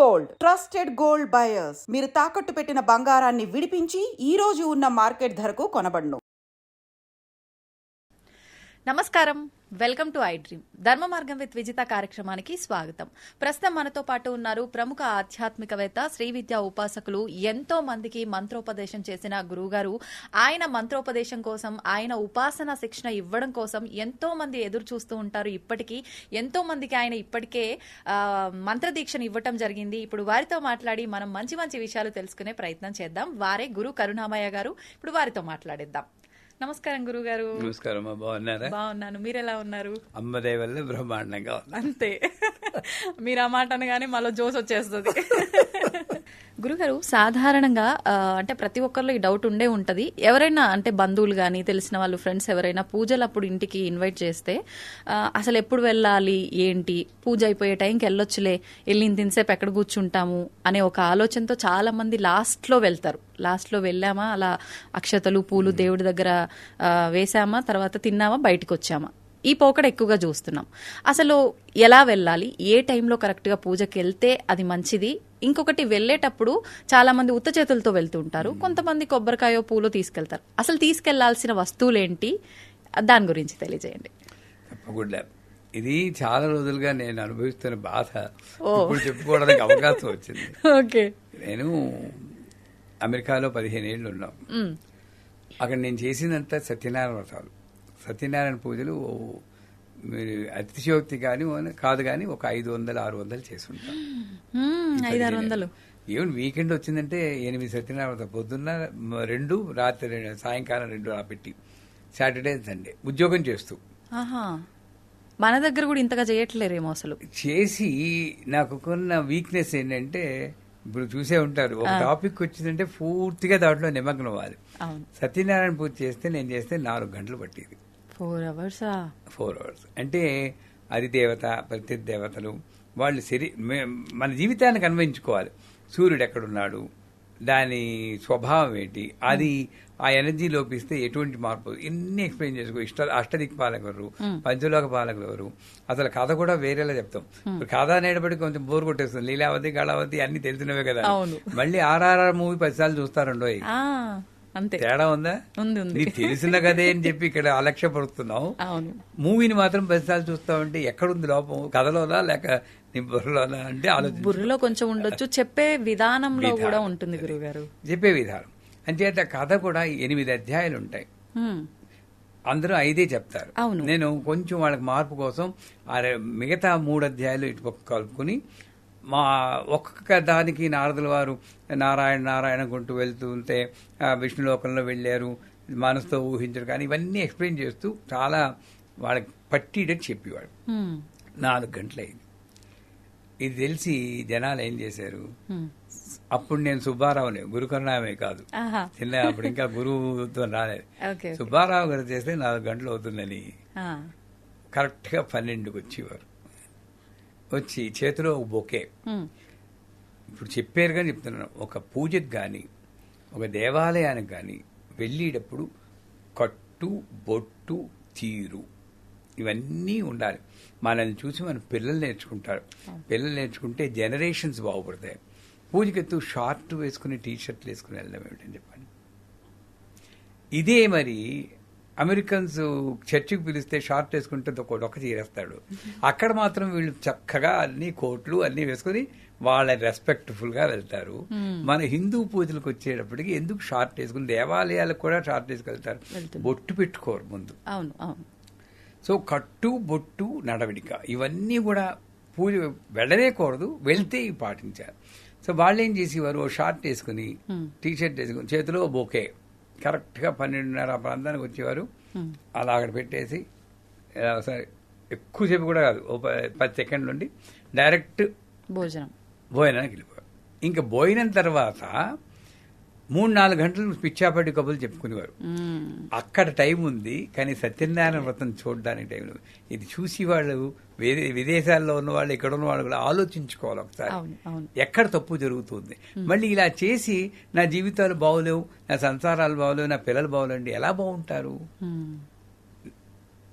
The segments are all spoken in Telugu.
Gold trusted gold buyers. మీరు తాకట్టు పెట్టిన బంగారాన్ని విడిపించి ఈ రోజు ఉన్న మార్కెట్ ధరకు కొనబడును. నమస్కారం, వెల్కమ్ టు ఐ డ్రీమ్. ధర్మ మార్గం విత్ విజిత కార్యక్రమానికి స్వాగతం. ప్రస్తుతం మనతో పాటు ఉన్నారు ప్రముఖ ఆధ్యాత్మికవేత్త, శ్రీ విద్యా ఉపాసకులు, ఎంతో మందికి మంత్రోపదేశం చేసిన గురువుగారు. ఆయన మంత్రోపదేశం కోసం, ఆయన ఉపాసన శిక్షణ ఇవ్వడం కోసం ఎంతో మంది ఎదురు చూస్తూ ఉంటారు. ఇప్పటికీ ఎంతో మందికి ఆయన ఇప్పటికే మంత్రదీక్షను ఇవ్వటం జరిగింది. ఇప్పుడు వారితో మాట్లాడి మనం మంచి మంచి విషయాలు తెలుసుకునే ప్రయత్నం చేద్దాం. వారే గురు కరుణామయ్య గారు. ఇప్పుడు వారితో మాట్లాడిద్దాం. నమస్కారం గురుగారు. నమస్కారం. బాగున్నారా? బాగున్నాను, మీరు ఎలా ఉన్నారు? అమ్మదే వల్ల బ్రహ్మాండంగా. అంతే, మీరు ఆ మాట అనగానే మాలో జోస్ వచ్చేస్తుంది. గురుగారు, సాధారణంగా అంటే ప్రతి ఒక్కరిలో ఈ డౌట్ ఉండే ఉంటది. ఎవరైనా అంటే బంధువులు గానీ, తెలిసిన వాళ్ళు, ఫ్రెండ్స్ ఎవరైనా పూజలు అప్పుడు ఇంటికి ఇన్వైట్ చేస్తే అసలు ఎప్పుడు వెళ్ళాలి, ఏంటి, పూజ అయిపోయే టైంకి వెళ్ళొచ్చులే, వెళ్ళి ఇంతసేపు ఎక్కడ కూర్చుంటాము అనే ఒక ఆలోచనతో చాలా మంది లాస్ట్ లో వెళ్తారు. లాస్ట్ లో వెళ్ళామా, అలా అక్షతలు పూలు దేవుడి దగ్గర వేసామా, తర్వాత తిన్నామా, బయటకు వచ్చామా, ఈ పోకడ ఎక్కువగా చూస్తున్నాం. అసలు ఎలా వెళ్ళాలి, ఏ టైంలో కరెక్ట్ గా పూజకి వెళ్తే అది మంచిది? ఇంకొకటి, వెళ్ళేటప్పుడు చాలా మంది ఉత్త చేతులతో వెళ్తూ ఉంటారు, కొంతమంది కొబ్బరికాయో పూలో తీసుకెళ్తారు. అసలు తీసుకెళ్లాల్సిన వస్తువులేంటి, దాని గురించి తెలియజేయండి. తప్పకుండా. ఇది చాలా రోజులుగా నేను అనుభవిస్తున్న బాధ ఇప్పుడు చెప్పుకోవడానికి అవకాశం వచ్చింది. ఓకే. నేను అమెరికాలో 15 ఏళ్ళు ఉన్నాం. అక్కడ నేను చేసినంత సత్యనారాయణ వ్రతాలు, సత్యనారాయణ పూజలు మీరు అతిశయోక్తి కాదు కానీ ఒక 500-600 చేసి ఉంటాం. 500-600 ఈవెన్ వీకెండ్ వచ్చిందంటే 8 సత్యనారాయణ వ్రతం, పొద్దున్న 2, రాత్రి 2, సాయంకాలం 2 అలా పెట్టి, సాటర్డే సండే ఉద్యోగం చేస్తూ. మన దగ్గర కూడా ఇంతగా చేయట్లేరేమో. అసలు చేసి నాకు కొన్న వీక్నెస్ ఏంటంటే, ఇప్పుడు చూసే ఉంటారు, ఒక టాపిక్ వచ్చిందంటే పూర్తిగా దాంట్లో నిమగ్నం అవ్వాలి. సత్యనారాయణ పూజ చేస్తే నేను చేస్తే 4 గంటలు పట్టేది. 4 అవర్స్ అంటే అది దేవత, ప్రతి దేవతలు వాళ్ళు మన జీవితానికి అన్వయించుకోవాలి. సూర్యుడు ఎక్కడున్నాడు, దాని స్వభావం ఏంటి, అది ఆ ఎనర్జీ లోపిస్తే ఎటువంటి మార్పు, ఇన్ని ఎక్స్ప్లెయిన్ చేసుకో. అష్టదిక్పాలకులు ఎవరు, పంచలోక పాలకులు ఎవరు, అసలు కథ కూడా వేరేలా చెప్తాం. కథ అనేటప్పటికి కొంచెం బోర్ కొట్టేస్తుంది. లీలావతి, గళావతి అన్ని తెలిసినవే కదా. మళ్ళీ ఆర్ఆర్ఆర్ మూవీ 10 సార్లు చూస్తారండో, అంతే తేడా ఉందా? నీకు తెలిసిన కదే అని చెప్పి ఇక్కడ అలక్ష్యపడుతున్నావు. మూవీని మాత్రం 10 సార్లు చూస్తావంటే ఎక్కడుంది లోపం? కథలోనా లేక నీ బుర్రలోనా అంటే ఆలోచన. బుర్రలో కొంచెం ఉండొచ్చు, చెప్పే విధానంలో కూడా ఉంటుంది గురుగారు. చెప్పే విధానం అంచేత కథ కూడా 8 అధ్యాయాలు ఉంటాయి. అందరూ 5 చెప్తారు. నేను కొంచెం వాళ్ళకి మార్పు కోసం మిగతా 3 అధ్యాయాలు ఇటు కలుపుకుని, మా ఒక్కొక్క దానికి నారదుల వారు నారాయణ గుంటూ వెళ్తూ ఉంటే విష్ణులోకంలో వెళ్ళారు, మనసుతో ఊహించరు, కానీ ఇవన్నీ ఎక్స్ప్లెయిన్ చేస్తూ చాలా వాళ్ళకి పట్టిడని చెప్పేవాడు. 4 గంటలైంది. ఇది తెలిసి జనాలు ఏం చేశారు, అప్పుడు నేను సుబ్బారావుని, గురు కరుణామయ్య కాదు, చిన్న అప్పుడు ఇంకా గురువుతో రాలేదు, సుబ్బారావు గారు చేస్తే 4 గంటలు అవుతుందని కరెక్ట్ గా 12కి వచ్చేవారు. వచ్చి చేతిలో ఒక బొకే. ఇప్పుడు చెప్పారు కానీ చెప్తున్నాను, ఒక పూజకు కానీ ఒక దేవాలయానికి కానీ వెళ్ళేటప్పుడు కట్టు, బొట్టు, తీరు ఇవన్నీ ఉండాలి. మనల్ని చూసి మన పిల్లలు నేర్చుకుంటారు. పిల్లలు నేర్చుకుంటే జనరేషన్స్ బాగుపడతాయి. పూజకెత్తు షార్ట్ వేసుకుని టీషర్ట్లు వేసుకుని వెళ్ళడం ఏమిటని చెప్పండి. ఇదే మరి అమెరికన్స్ చర్చికి పిలిస్తే షార్ట్ వేసుకుంటే ఒక చీరేస్తాడు. అక్కడ మాత్రం వీళ్ళు చక్కగా అన్ని కోట్లు అన్ని వేసుకుని వాళ్ళ రెస్పెక్ట్ఫుల్ గా వెళ్తారు. మన హిందూ పూజలకు వచ్చేటప్పటికి ఎందుకు షార్ట్ వేసుకుని, దేవాలయాలకు కూడా షార్ట్ వేసుకెళ్తారు, బొట్టు పెట్టుకోరు ముందు. సో కట్టు, బొట్టు, నడవడిక ఇవన్నీ కూడా పూజ వెళ్ళలేకూడదు, వెళ్తే ఇవి పాటించారు. సో వాళ్ళు ఏం చేసేవారు, ఓ షార్ట్ వేసుకుని టీషర్ట్ వేసుకుని చేతిలో బొకే కరెక్ట్ గా 12:30 ప్రాంతానికి వచ్చేవారు. అలా అక్కడ పెట్టేసి సరే ఎక్కువసేపు కూడా కాదు, ఓ 10 సెకండ్ల నుండి డైరెక్ట్ భోజనానికి వెళ్ళిపోయారు. ఇంకా భోజనం తర్వాత 3-4 గంటలు పిచ్చాపట్టి కబుర్లు చెప్పుకునేవారు. అక్కడ టైం ఉంది, కానీ సత్యనారాయణ వ్రతం చూడడానికి టైం లేదు. ఇది చూసి వాళ్ళు విదేశాల్లో ఉన్న వాళ్ళు, ఇక్కడ ఉన్న వాళ్ళు కూడా ఆలోచించుకోవాలి ఒకసారి, ఎక్కడ తప్పు జరుగుతుంది. మళ్ళీ ఇలా చేసి నా జీవితాలు బాగోలేవు, నా సంసారాలు బాగోలేవు, నా పిల్లలు బాగోలేండి, ఎలా బాగుంటారు?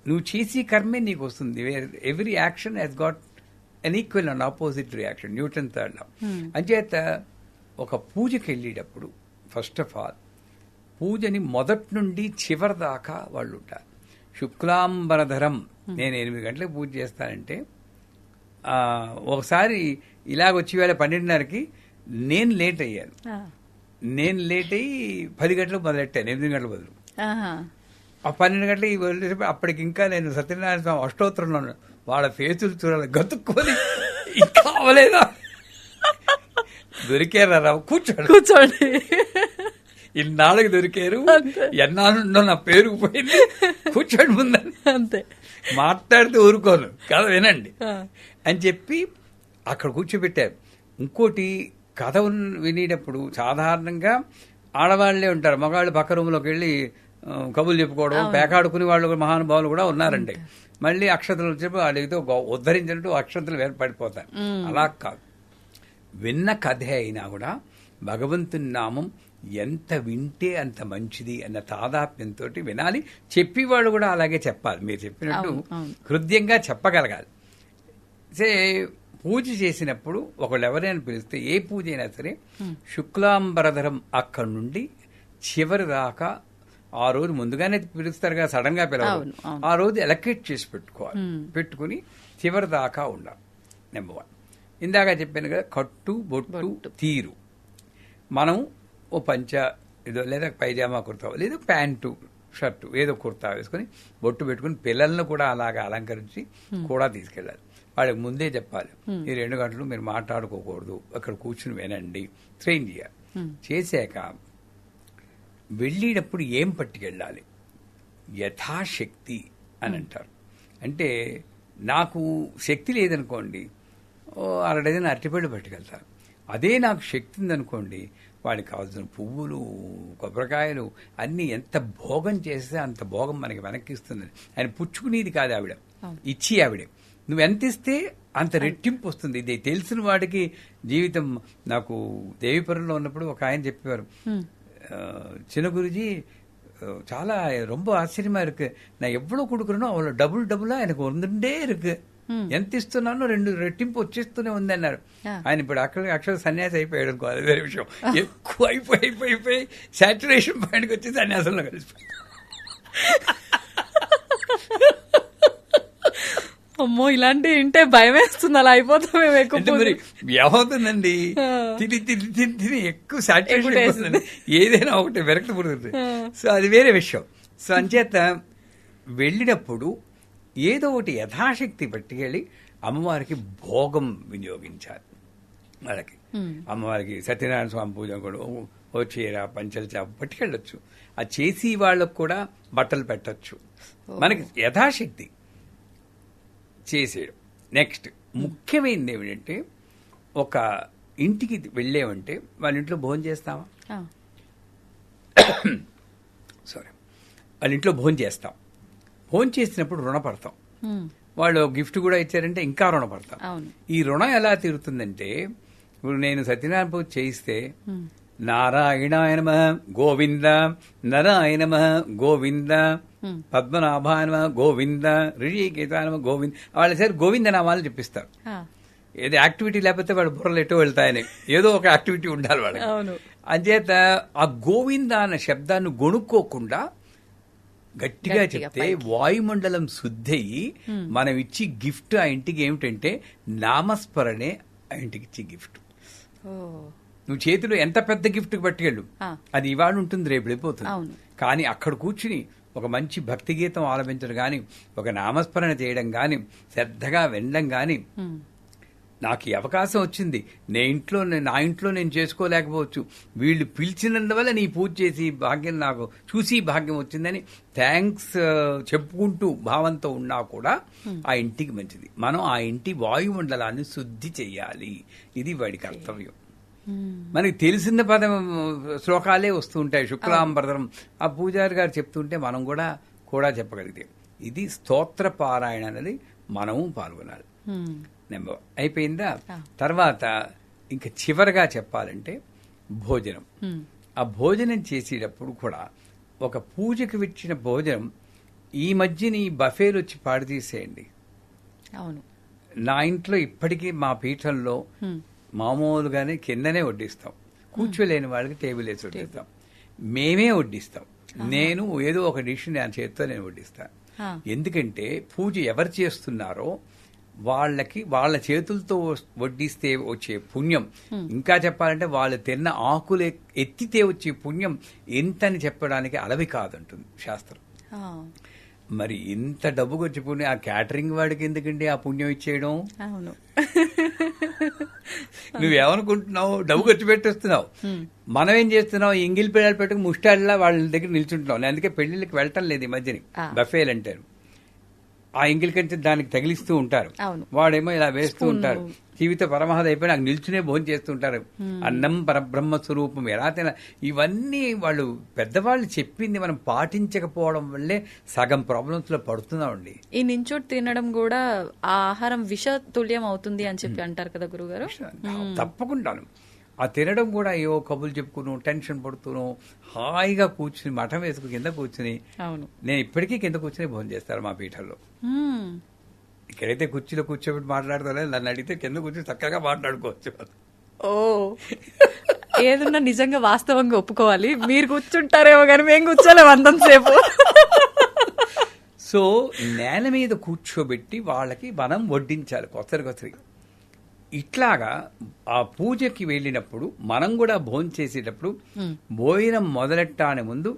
నువ్వు చేసి కర్మే నీకు వస్తుంది. Every action has got an equal and opposite reaction, Newton third law. అంచేత ఒక పూజకి వెళ్ళేటప్పుడు ఫస్ట్ ఆఫ్ ఆల్ పూజని మొదటి నుండి చివరి దాకా వాళ్ళు ఉంటారు. శుక్లాంబరధరం, నేను 8 గంటలకు పూజ చేస్తానంటే ఒకసారి ఇలాగొచ్చి వేళ 12:30కి నేను లేట్ అయ్యాను. నేను లేట్ అయ్యి 10 గంటలకు మొదలెట్టాను, 8 గంటల బదులు. ఆ 12 గంటలకి వదిలేటప్పుడు అప్పటికి ఇంకా నేను సత్యనారాయణ స్వామి అష్టోత్తరంలో ఉన్నాను. వాళ్ళ ఫేసులు చూడాలి, గతుక్కొని ఇంకా అవలేదా, దొరికారా కూర్చోండి, ఇన్నాళ్ళకి దొరికారు, ఎన్నాళ్ళుండో నా పేరు పోయింది, కూర్చోండి ముందని అంతే. మాట్లాడితే ఊరుకోను కథ వినండి అని చెప్పి అక్కడ కూర్చోబెట్టారు. ఇంకోటి కథ వినేటప్పుడు సాధారణంగా ఆడవాళ్లే ఉంటారు, మగవాళ్ళు పక్క రూమ్లోకి వెళ్ళి కబుర్లు చెప్పుకోవడం, పేకాడుకునే వాళ్ళు మహానుభావులు కూడా ఉన్నారండి. మళ్ళీ అక్షతలు వచ్చేప్పుడు అడిగితే ఉద్ధరించినట్టు అక్షతలు వేర్పడిపోతారు. అలా కాదు, విన్న కథే అయినా కూడా భగవంతుని నామం ఎంత వింటే అంత మంచిది అన్న తాదాత్మ్యంతో వినాలి. చెప్పేవాళ్ళు కూడా అలాగే చెప్పాలి, మీరు చెప్పినట్టు హృదయంగా చెప్పగలగాలి. పూజ చేసినప్పుడు ఒకళ్ళు ఎవరైనా పిలిస్తే ఏ పూజ అయినా సరే శుక్లాంబరధరం అక్కడి నుండి చివరి దాకా, ఆ రోజు ముందుగానే పిలుస్తారు కదా, సడన్ గా పిలవాలి, ఆ రోజు ఎలకేట్ చేసి పెట్టుకోవాలి. పెట్టుకుని చివరి దాకా ఉండాలి. నెంబర్ 1. ఇందాక చెప్పాను కదా, కట్టు బొట్టు తీరు. మనం ఓ పంచ ఏదో లేదా పైజామా కుర్తా లేదా ప్యాంటు షర్టు ఏదో కుర్తా వేసుకుని బొట్టు పెట్టుకుని పిల్లలను కూడా అలాగా అలంకరించి కూడా తీసుకెళ్ళాలి. వాళ్ళకి ముందే చెప్పాలి, ఈ 2 గంటలు మీరు మాట్లాడుకోకూడదు, అక్కడ కూర్చుని వినండి, ట్రైన్ చేయాలి. చేశాక వెళ్ళేటప్పుడు ఏం పట్టుకెళ్ళాలి, యథాశక్తి అని అంటారు. అంటే నాకు శక్తి లేదనుకోండి, 1/2 డజన్ అరటిపళ్ళు పట్టుకెళ్తాను. అదే నాకు శక్తి ఉందనుకోండి, వాడికి కావాల్సిన పువ్వులు, కొబ్బరికాయలు అన్నీ ఎంత భోగం చేస్తే అంత భోగం మనకి వెనక్కిస్తుంది. ఆయన పుచ్చుకునేది కాదు ఆవిడ, ఇచ్చి ఆవిడే. నువ్వు ఎంత ఇస్తే అంత రెట్టింపు వస్తుంది. ఇది తెలిసిన వాడికి జీవితం. నాకు దేవీపురంలో ఉన్నప్పుడు ఒక ఆయన చెప్పేవారు, చిన్న గురుజీ చాలా ரொம்ப ஆச்சரியமா இருக்கு, நான் எவ்வளவு கொடுக்குறேனோ அவ்வளவு డబుల్ ఆయనకు వందే ఇருக்கு, ఎంత ఇస్తున్నానో 2 రెట్టింపు వచ్చేస్తూనే ఉంది అన్నారు. ఆయన ఇప్పుడు అక్షర సన్యాసి అయిపోయాడు అనుకో, అది వేరే విషయం. ఎక్కువ అయిపోయి సాచురేషన్ పాయింట్కి వచ్చి సన్యాసంలో కలిసిపోయి. అమ్మో, ఇలాంటి వింటే భయం వేస్తుంది, అలా అయిపోతాం మేము ఎక్కువ. మరి ఏమవుతుందండి, తిని ఎక్కువ సాచురేషన్ అయిపోతుంది, ఏదైనా ఒకటి విరక్తి పుడుతుంది. సో అది వేరే విషయం. సో అంచేత వెళ్ళినప్పుడు ఏదో ఒకటి యథాశక్తి పట్టుకెళ్ళి అమ్మవారికి భోగం వినియోగించాలి. వాళ్ళకి అమ్మవారికి సత్యనారాయణ స్వామి పూజ కూడా ఓ చీర పంచల చాప పట్టుకెళ్ళొచ్చు. ఆ చేసి వాళ్ళకు కూడా బట్టలు పెట్టచ్చు. మనకి యథాశక్తి చేసేయడం. నెక్స్ట్ ముఖ్యమైనది ఏమిటంటే, ఒక ఇంటికి వెళ్ళేవంటే వాళ్ళ ఇంట్లో భోజనం చేస్తామా, వాళ్ళ ఇంట్లో భోజనం చేస్తాం. భోజనం చేసినప్పుడు రుణపడతాం. వాళ్ళు గిఫ్ట్ కూడా ఇచ్చారంటే ఇంకా రుణపడతాం. ఈ రుణం ఎలా తీరుతుందంటే, ఇప్పుడు నేను సత్యనారాయణ పూజ చేయిస్తే నారాయణాయ నమః గోవింద, నారాయణ నమః గోవింద, పద్మనాభాయ నమః గోవింద, ఋషికేశాయ నమః గోవింద, వాళ్ళ సరే గోవింద నామాలు చెప్పిస్తారు. ఏదో యాక్టివిటీ లేకపోతే వాళ్ళ బుర్రలు ఎటో వెళ్తాయని, ఏదో ఒక యాక్టివిటీ ఉండాలి వాళ్ళకి. అంచేత ఆ గోవింద అన్న శబ్దాన్ని గొణుక్కోకుండా గట్టిగా చెప్తే వాయుమండలం శుద్ధయి మనం ఇచ్చి గిఫ్ట్ ఆ ఇంటికి ఏమిటంటే నామస్మరణే ఆ ఇంటికి ఇచ్చే గిఫ్ట్. నువ్వు చేతిలో ఎంత పెద్ద గిఫ్ట్ పట్టుకెళ్ళు, అది ఇవాళ ఉంటుంది, రేపు వెళ్ళిపోతుంది. కానీ అక్కడ కూర్చుని ఒక మంచి భక్తి గీతం ఆలపించడం గాని, ఒక నామస్మరణ చేయడం గాని, శ్రద్ధగా వినడం గాని, నాకు ఈ అవకాశం వచ్చింది, నా ఇంట్లో నేను చేసుకోలేకపోవచ్చు, వీళ్ళు పిలిచినందువల్ల నీ పూజ చేసి భాగ్యం నాకు చూసి భాగ్యం వచ్చిందని థ్యాంక్స్ చెప్పుకుంటూ భావంతో ఉన్నా కూడా ఆ ఇంటికి మంచిది. మనం ఆ ఇంటి వాయుమండలాన్ని శుద్ధి చెయ్యాలి. ఇది వాడి కర్తవ్యం. మనకి తెలిసిన పదం శ్లోకాలే వస్తూ ఉంటాయి. శుక్లాంబరధరం ఆ పూజారి గారు చెప్తుంటే మనం కూడా చెప్పగలిగితే, ఇది స్తోత్ర పారాయణ అనేది మనము పాల్గొనాలి. నెంబర్ అయిపోయిందా? తర్వాత ఇంకా చివరిగా చెప్పాలంటే భోజనం. ఆ భోజనం చేసేటప్పుడు కూడా ఒక పూజకు ఇచ్చిన భోజనం ఈ మధ్యన ఈ బఫేలు వచ్చి పాడు తీసేయండి. అవును, నా ఇంట్లో ఇప్పటికీ మా పీఠంలో మామూలుగానే కిందనే వడ్డిస్తాం. కూర్చోలేని వాళ్ళకి టేబుల్ వేసి వడ్డిస్తాం. మేమే వడ్డిస్తాం. నేను ఏదో ఒక డిష్ నా చేతితో నేను వడ్డిస్తాను. ఎందుకంటే పూజ ఎవరు చేస్తున్నారో వాళ్ళకి వాళ్ళ చేతులతో వడ్డిస్తే వచ్చే పుణ్యం, ఇంకా చెప్పాలంటే వాళ్ళు తిన్న ఆకులు ఎత్తితే వచ్చే పుణ్యం ఎంతని చెప్పడానికి అలవి కాదంటుంది శాస్త్రం. మరి ఇంత డబ్బు ఖర్చు పుణ్యం ఆ క్యాటరింగ్ వాడికి ఎందుకండి ఆ పుణ్యం ఇచ్చేయడం? అవును, నువ్వేమనుకుంటున్నావు? డబ్బు ఖర్చు పెట్టేస్తున్నావు. మనం ఏం చేస్తున్నావు? ఎంగిల్ పిల్లలు పెట్టుకుని ముష్టాడిలా వాళ్ళ దగ్గర నిల్చుంటున్నావు. నేను అందుకే పెళ్లిళ్ళకి వెళ్ళటం లేదు ఈ మధ్యని. బఫేలు అంటారు. ఆ ఎంగిల్ కంటే దానికి తగిలిస్తూ ఉంటారు. వాడేమో ఇలా వేస్తూ ఉంటారు. జీవిత పరమహద అయిపోయి నాకు నిల్చునే భోజనం చేస్తూ ఉంటారు. అన్నం పరబ్రహ్మ స్వరూపం ఎలా తిన, ఇవన్నీ వాళ్ళు పెద్దవాళ్ళు చెప్పింది మనం పాటించకపోవడం వల్లే సగం ప్రాబ్లమ్స్ లో పడుతున్నామండి. ఈ నించోటి తినడం కూడా ఆ ఆహారం విష తుల్యం అవుతుంది అని చెప్పి అంటారు కదా గురుగారు. తప్పకుండాను. ఆ తినడం కూడా ఏవో కబుర్లు చెప్పుకును, టెన్షన్ పడుతును, హాయిగా కూర్చుని మఠం వేసుకుని కింద కూర్చుని, నేను ఇప్పటికీ కింద కూర్చుని భోజనం చేస్తారు మా పీఠంలో. ఇక్కడైతే కుర్చీలో కూర్చోబెట్టి మాట్లాడతారో, నన్ను అడిగితే కింద కూర్చొని చక్కగా మాట్లాడుకోవచ్చు. ఓ, ఏదన్నా నిజంగా వాస్తవంగా ఒప్పుకోవాలి. మీరు కూర్చుంటారేమో కానీ మేము కూర్చోలేము అంతంసేపు. సో నేల మీద కూర్చోబెట్టి వాళ్ళకి మనం వడ్డించాలి కొత్తరి. ఇట్లాగా ఆ పూజకి వెళ్ళినప్పుడు మనం కూడా భోజనం చేసేటప్పుడు భోజనం మొదలెట్టాని ముందు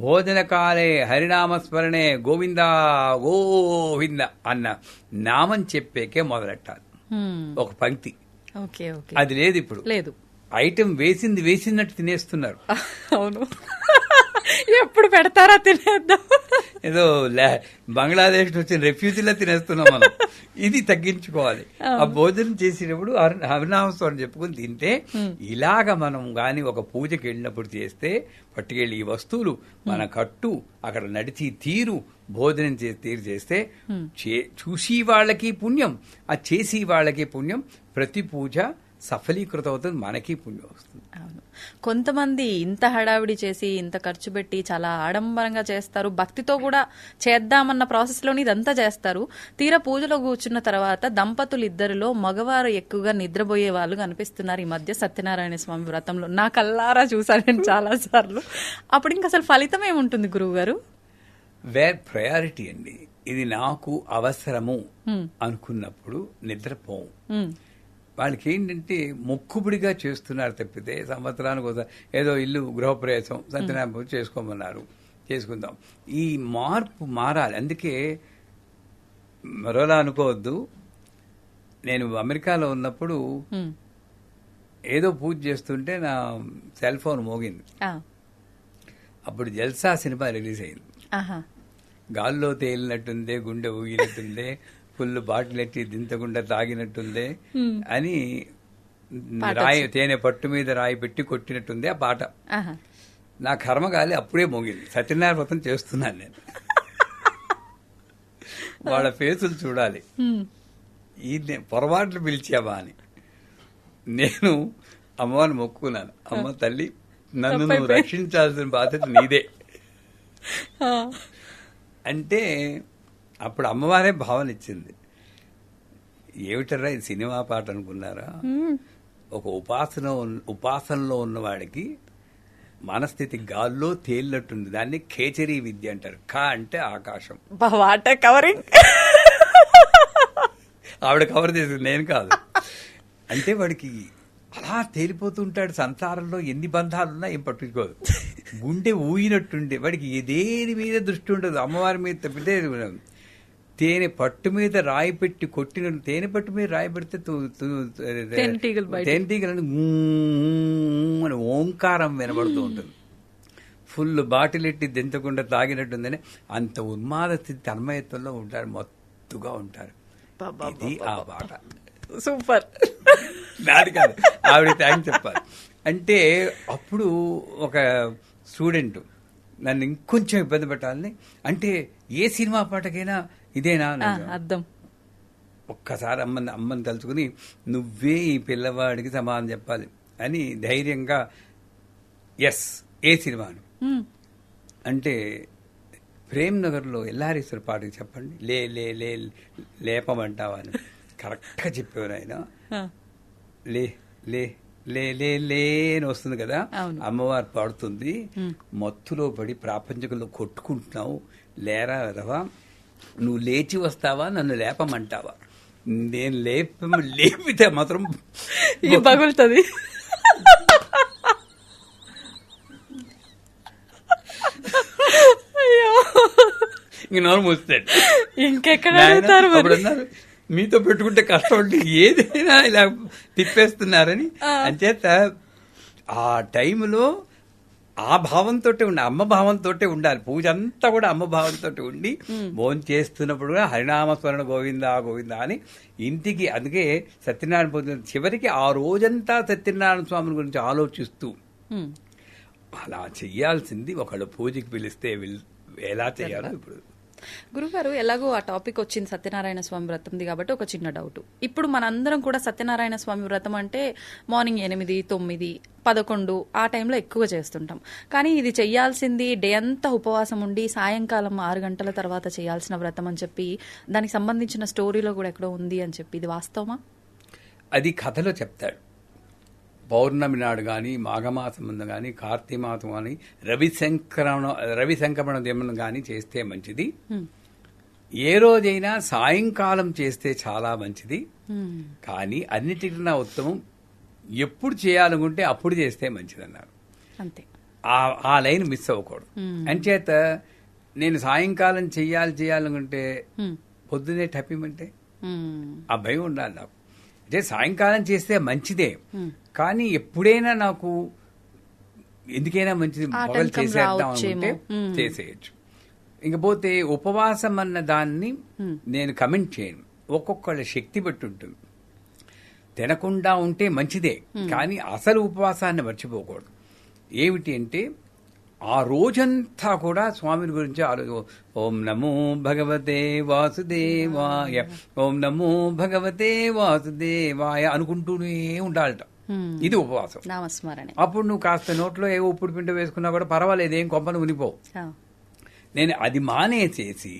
భోజనకాలే హరినామస్మరణే గోవింద గోవింద అన్న నామం చెప్పేకే మొదలెట్టాలి. ఒక పంక్తి. అది లేదు ఇప్పుడు. లేదు. ఐటెం వేసినట్టు తినేస్తున్నారు. అవును, ఎప్పుడు పెడతారా తినేద్దాం. ఏదో బంగ్లాదేశ్ వచ్చిన రెఫ్యూజీలా తినేస్తున్నాం మనం. ఇది తగ్గించుకోవాలి. ఆ భోజనం చేసేటప్పుడు హరినామస్మరణ చెప్పుకుని తింటే, ఇలాగ మనం గాని ఒక పూజకి వెళ్ళినప్పుడు చేస్తే పట్టుకెళ్ళి ఈ వస్తువులు మన కట్టు అక్కడ నడిచి తీరు భోజనం తీరు చేస్తే చూసి వాళ్ళకి పుణ్యం, ఆ చేసి వాళ్ళకి పుణ్యం, ప్రతి పూజ సఫలీకృతం అవుతుంది, మనకి పుణ్యం వస్తుంది. అవును, కొంతమంది ఇంత హడావిడి చేసి ఇంత ఖర్చు పెట్టి చాలా ఆడంబరంగా చేస్తారు, భక్తితో కూడా చేద్దామన్న ప్రాసెస్ లోని ఇదంతా చేస్తారు. తీరా పూజలో కూర్చున్న తర్వాత దంపతులు ఇద్దరిలో మగవారు ఎక్కువగా నిద్రపోయే వాళ్ళు కనిపిస్తున్నారు ఈ మధ్య సత్యనారాయణ స్వామి వ్రతంలో. నా కల్లారా చూసాను నేను చాలా సార్లు. అప్పుడు ఇంకా అసలు ఫలితం ఏముంటుంది గురువు గారు? ప్రయారిటీ అండి. ఇది నాకు అవసరము అనుకున్నప్పుడు నిద్రపోవు. వాళ్ళకి ఏంటంటే మొక్కుబడిగా చేస్తున్నారు తప్పితే సంవత్సరానికి ఒకసారి ఏదో ఇల్లు గృహప్రవేశం సత్యనారాయణ పూజ చేసుకోమన్నారు, చేసుకుందాం. ఈ మార్పు మారాలి. అందుకే మరోలా అనుకోవద్దు. నేను అమెరికాలో ఉన్నప్పుడు ఏదో పూజ చేస్తుంటే నా సెల్ ఫోన్ మోగింది. అప్పుడు జల్సా సినిమా రిలీజ్ అయింది. గాల్లో తేలినట్టుందే, గుండె ఊగినట్టుందే, ఫుల్ బాటిల్ ఎట్టి దింతకుండా తాగినట్టుందే అని రాయి తేనె పట్టు మీద రాయి పెట్టి కొట్టినట్టుంది ఆ పాట. నా కర్మగాలి అప్పుడే మోగింది. సత్యనారాయణ వ్రతం చేస్తున్నాను నేను. వాళ్ళ ఫేసులు చూడాలి. ఈ పొరపాట్లు పిలిచావా అని. నేను అమ్మవారిని మొక్కుకున్నాను. అమ్మ తల్లి, నన్ను నువ్వు రక్షించాల్సిన బాధ్యత నీదే అంటే అప్పుడు అమ్మవారే భావన ఇచ్చింది. ఏమిటరా ఇది సినిమా పాట అనుకున్నారా? ఒక ఉపాసనలో ఉన్నవాడికి మనస్థితి గాల్లో తేలినట్టుంది. దాన్ని ఖేచరీ విద్య అంటారు. ఖ అంటే ఆకాశం. కవరింగ్ ఆవిడ కవర్ చేసింది, నేను కాదు. అంటే వాడికి అలా తేలిపోతుంటాడు. సంసారంలో ఎన్ని బంధాలున్నా ఏం పట్టుకోదు. గుండె ఊగినట్టుండే వాడికి దేని మీద దృష్టి ఉండదు, అమ్మవారి మీద తప్పితే. తేనె పట్టు మీద రాయి పెట్టి కొట్టిన తేనె పట్టు మీద రాయి పెడితే తేనెటీగలని అని ఓంకారం వినబడుతూ ఉంటుంది. ఫుల్ బాటిల్ ఎట్టి దించకుండా తాగినట్టుందని అంత ఉన్మాద స్థితి తన్మయత్వంలో ఉంటారు, మత్తుగా ఉంటారు. ఇది ఆ పాట. సూపర్. నాది కాదు, ఆవిడ థ్యాంక్స్ చెప్పాలి. అంటే అప్పుడు ఒక స్టూడెంట్ నన్ను ఇంకొంచెం ఇబ్బంది పెట్టాలని, అంటే ఏ సినిమా పాటకైనా ఇదేనా అర్థం. ఒక్కసారి అమ్మని తలుచుకుని నువ్వే ఈ పిల్లవాడికి సమాధానం చెప్పాలి అని ధైర్యంగా ఎస్ ఏ సినిమాను అంటే ప్రేమ్ నగర్లో ఎల్లారీశ్వర పాటకి చెప్పండి, లే లే లే లేపమంటావా అని. కరెక్ట్ గా చెప్పేవారు ఆయన. లే లే లే లే లే అని వస్తుంది కదా, అమ్మవారు పాడుతుంది, మత్తులో పడి ప్రాపంచికంలో కొట్టుకుంటున్నావు, లేరా వెదవా, నువ్వు లేచి వస్తావా నన్ను లేపమంటావా, నేను లేపితే మాత్రం పగులుతుంది. ఇంక నోరు మూస్తాడు. ఇంకెక్కడ అన్నారు మీతో పెట్టుకుంటే కష్టం అంటే ఏదైనా ఇలా తిప్పేస్తున్నారని. అంచేత ఆ టైంలో ఆ భావంతో ఉండాలి, అమ్మ భావంతో ఉండాలి. పూజ అంతా కూడా అమ్మ భావంతో ఉండి భోజనం చేస్తున్నప్పుడు కూడా హరినామస్మరణ గోవిందా గోవిందా అని ఇంటికి. అందుకే సత్యనారాయణ పూజ చివరికి ఆ రోజంతా సత్యనారాయణ స్వామిని గురించి ఆలోచిస్తూ అలా చెయ్యాల్సింది. ఒకళ్ళు పూజకి పిలిస్తే ఎలా చేయాలో. ఇప్పుడు గురుగారు ఎలాగో ఆ టాపిక్ వచ్చింది సత్యనారాయణ స్వామి వ్రతంది కాబట్టి ఒక చిన్న డౌట్. ఇప్పుడు మనందరం కూడా సత్యనారాయణ స్వామి వ్రతం అంటే మార్నింగ్ 8, 9, 11 ఆ టైంలో ఎక్కువ చేస్తుంటాం. కానీ ఇది చెయ్యాల్సింది డే అంతా ఉపవాసం ఉండి సాయంకాలం 6 గంటల తర్వాత చేయాల్సిన వ్రతం అని చెప్పి దానికి సంబంధించిన స్టోరీలో కూడా ఎక్కడో ఉంది అని చెప్పి, ఇది వాస్తవమా? అది కథలో చెప్తాడు. పౌర్ణమి నాడు కానీ, మాఘమాసం ముందు కానీ, కార్తీక మాసం కానీ, రవి సంక్రమణ దినం కానీ చేస్తే మంచిది. ఏ రోజైనా సాయంకాలం చేస్తే చాలా మంచిది. కానీ అన్నిటికన్నా ఉత్తమం ఎప్పుడు చేయాలనుకుంటే అప్పుడు చేస్తే మంచిది అన్నారు. అంతే, ఆ లైన్ మిస్ అవ్వకూడదు. అంచేత నేను సాయంకాలం చేయాలనుకుంటే పొద్దునే టప్పిమంటే ఆ భయం ఉండాలి నాకు. అంటే సాయంకాలం చేస్తే మంచిదే, కానీ ఎప్పుడైనా నాకు ఎందుకైనా మంచిది మొదలు చేసేద్దాం అనుకుంటే చేసేయచ్చు. ఇంకపోతే ఉపవాసం అన్న దాన్ని నేను కమెంట్ చేయను. ఒక్కొక్కళ్ళ శక్తి బట్టి ఉంటుంది. తినకుండా ఉంటే మంచిదే, కానీ అసలు ఉపవాసాన్ని మర్చిపోకూడదు. ఏమిటి అంటే ఆ రోజంతా కూడా స్వామిని గురించి ఓం నమో భగవతే వాసుదేవాయ, ఓం నమో భగవతే వాసుదేవాయ అనుకుంటూనే ఉండాలట. ఇది ఉపవాసం. అప్పుడు నువ్వు కాస్త నోట్లో ఏ ఉప్పుడు పిండి వేసుకున్నా కూడా పర్వాలేదు, ఏం కొంపను ఉనిపోవు. నేను అది మానేసేసి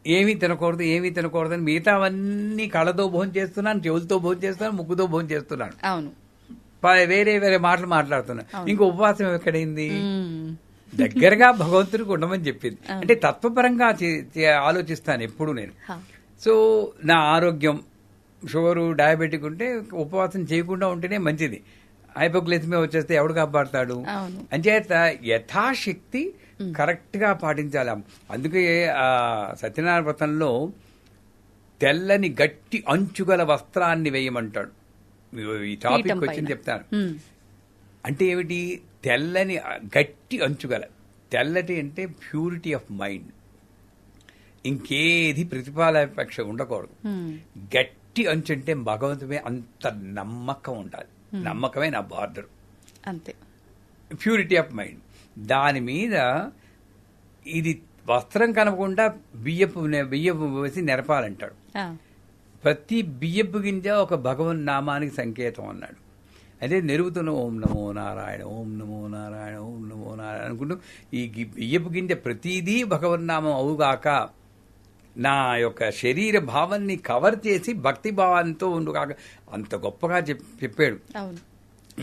ఏమీ తినకూడదని మిగతావన్నీ కళ్ళతో భోజనం చేస్తున్నాను, చెవులతో భోజనం చేస్తున్నాను, ముక్కుతో భోజనం చేస్తున్నాను. అవును, వేరే మాటలు మాట్లాడుతున్నా. ఇంకో ఉపవాసం ఎక్కడైంది? దగ్గరగా భగవంతుడికి ఉండమని చెప్పింది. అంటే తత్వపరంగా ఆలోచిస్తాను ఎప్పుడు నేను. సో నా ఆరోగ్యం, షుగరు, డయాబెటిక్ ఉంటే ఉపవాసం చేయకుండా ఉంటేనే మంచిది. హైపోగ్లైసిమియా వచ్చేస్తే ఎవడు కాపాడతాడు? అంచేత యథాశక్తి కరెక్ట్ గా పాటించాలి. అందుకే సత్యనారాయణ వ్రతంలో తెల్లని గట్టి అంచుగల వస్త్రాన్ని వేయమంటాడు. ఈ టాపిక్ వచ్చింది చెప్తాను. అంటే ఏమిటి? తెల్లని గట్టి అంచుగల. తెల్లటి అంటే ప్యూరిటీ ఆఫ్ మైండ్, ఇంకేది ప్రతిఫలాపేక్ష ఉండకూడదు. గట్టి అంచు అంటే భగవంతుడే అంత నమ్మకం ఉండాలి. నమ్మకమే నా బార్డర్. అంతే, ప్యూరిటీ ఆఫ్ మైండ్. దాని మీద ఇది వస్త్రం కనపకుండా బియ్యపు వేసి నెరపాలంటాడు. ప్రతి బియ్యపు గింజ ఒక భగవన్ నామానికి సంకేతం అన్నాడు. అదే నెరుగుతున్న ఓం నమో నారాయణ, ఓం నమో నారాయణ, ఓం నమో నారాయణ అనుకుంటూ ఈ బియ్యపు గింజ ప్రతిదీ భగవన్నామం అవుగాక, నా యొక్క శరీర భావాన్ని కవర్ చేసి భక్తి భావంతో ఉండుగాక, అంత గొప్పగా చెప్పాడు.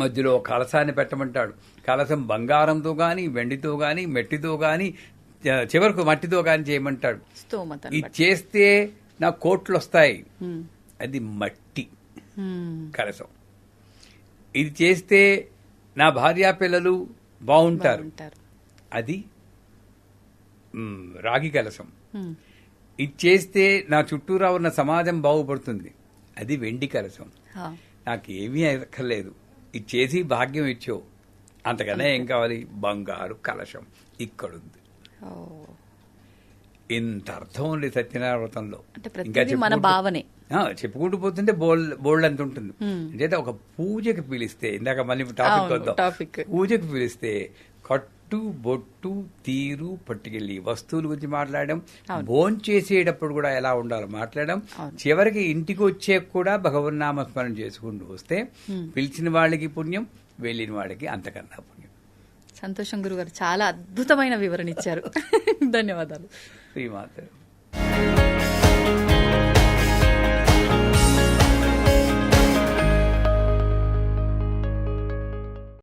మధ్యలో కలశాన్ని పెట్టమంటాడు. కలశం బంగారంతో గాని, వెండితో గాని, మట్టితో గాని, చివరకు మట్టితో గాని చేయమంటాడు. ఇది చేస్తే నాకు కోట్లు వస్తాయి, అది మట్టి కలశం. ఇది చేస్తే నా భార్యా పిల్లలు బాగుంటారు, అది రాగి కలశం. ఇది చేస్తే నా చుట్టూరా ఉన్న సమాజం బాగుపడుతుంది, అది వెండి కలశం. నాకేమీ అక్కర్లేదు, ఇది చేసి భాగ్యం ఇచ్చావు, అంతకన్నా ఏం కావాలి? బంగారు కలశం ఇక్కడుంది. ఇంత అర్థం ఉంది సత్యనారాయణ వ్రతంలో. ఇంకా మన భావనే చెప్పుకుంటూ పోతుంటే బోల్డ్ అంత ఉంటుంది. అంటే ఒక పూజకి పిలిస్తే, ఇందాక మళ్ళీ టాపిక్ వద్దాం, పూజకి పిలిస్తే కట్టు, బొట్టు, తీరు పట్టుకెళ్ళి వస్తువుల గురించి మాట్లాడడం, భోజనం చేసేటప్పుడు కూడా ఎలా ఉండాలో మాట్లాడడం, చివరికి ఇంటికి వచ్చే కూడా భగవన్నామస్మరణ చేసుకుంటూ వస్తే పిలిచిన వాళ్ళకి పుణ్యం, వెళ్ళిన వాళ్ళకి అంతకన్నా పుణ్యం. సంతోషం గురుగారు, చాలా అద్భుతమైన వివరణ ఇచ్చారు. ధన్యవాదాలు. శ్రీమాత.